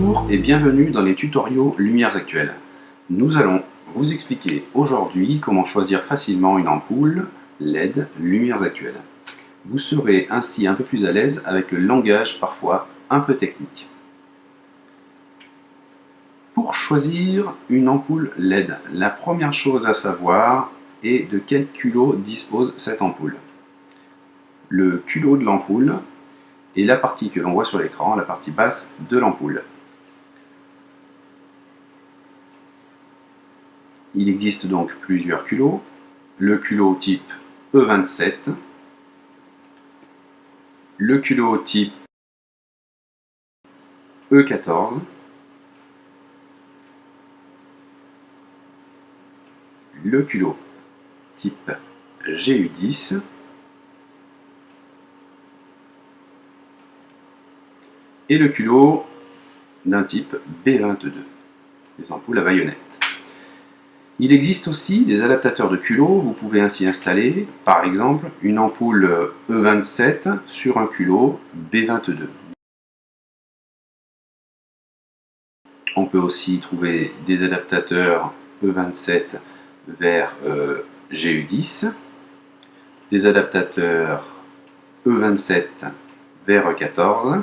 Bonjour et bienvenue dans les tutoriaux Lumières Actuelles. Nous allons vous expliquer aujourd'hui comment choisir facilement une ampoule LED Lumières Actuelles. Vous serez ainsi un peu plus à l'aise avec le langage parfois un peu technique. Pour choisir une ampoule LED, la première chose à savoir est de quel culot dispose cette ampoule. Le culot de l'ampoule est la partie que l'on voit sur l'écran, la partie basse de l'ampoule. Il existe donc plusieurs culots. Le culot type E27, le culot type E14, le culot type GU10 et le culot d'un type B22, les ampoules à baïonnette. Il existe aussi des adaptateurs de culot. Vous pouvez ainsi installer, par exemple, une ampoule E27 sur un culot B22. On peut aussi trouver des adaptateurs E27 vers GU10, des adaptateurs E27 vers E14,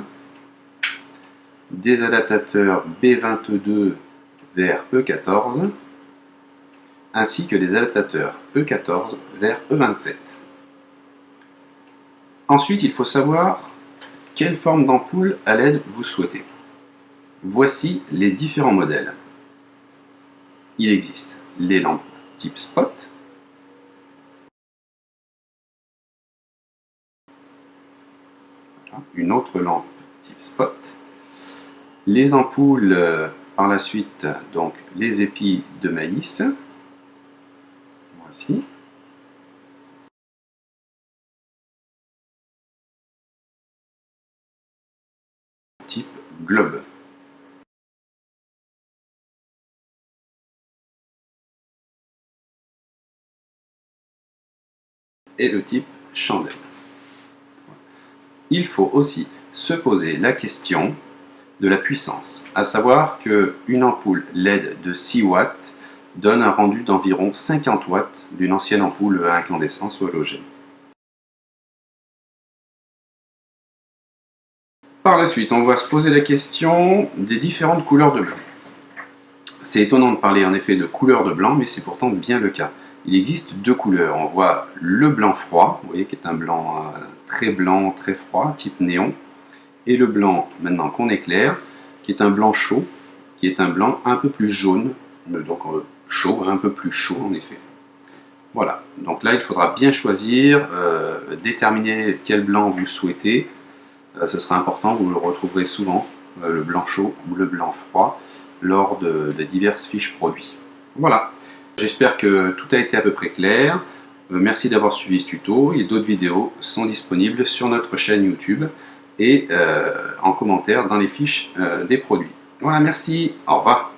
des adaptateurs B22 vers E14, ainsi que des adaptateurs E14 vers E27. Ensuite, il faut savoir quelle forme d'ampoule à LED vous souhaitez. Voici les différents modèles. Il existe les lampes type spot, une autre lampe type spot, les ampoules par la suite, donc les épis de maïs, voici, type globe. Et le type chandelle. Il faut aussi se poser la question de la puissance, à savoir qu'une ampoule LED de 6 watts donne un rendu d'environ 50 watts d'une ancienne ampoule à incandescence ou halogène. Par la suite, on va se poser la question des différentes couleurs de blanc. C'est étonnant de parler en effet de couleur de blanc, mais c'est pourtant bien le cas. Il existe deux couleurs. On voit le blanc froid, vous voyez, qui est un blanc très froid, type néon, et le blanc, maintenant qu'on éclaire, qui est un blanc chaud, qui est un blanc un peu plus jaune, donc chaud, un peu plus chaud en effet. Voilà, donc là il faudra bien choisir, déterminer quel blanc vous souhaitez. Ce sera important, vous le retrouverez souvent, le blanc chaud ou le blanc froid, lors de diverses fiches produits. Voilà, j'espère que tout a été à peu près clair. Merci d'avoir suivi ce tuto et d'autres vidéos sont disponibles sur notre chaîne YouTube et en commentaire dans les fiches des produits. Voilà, merci, au revoir.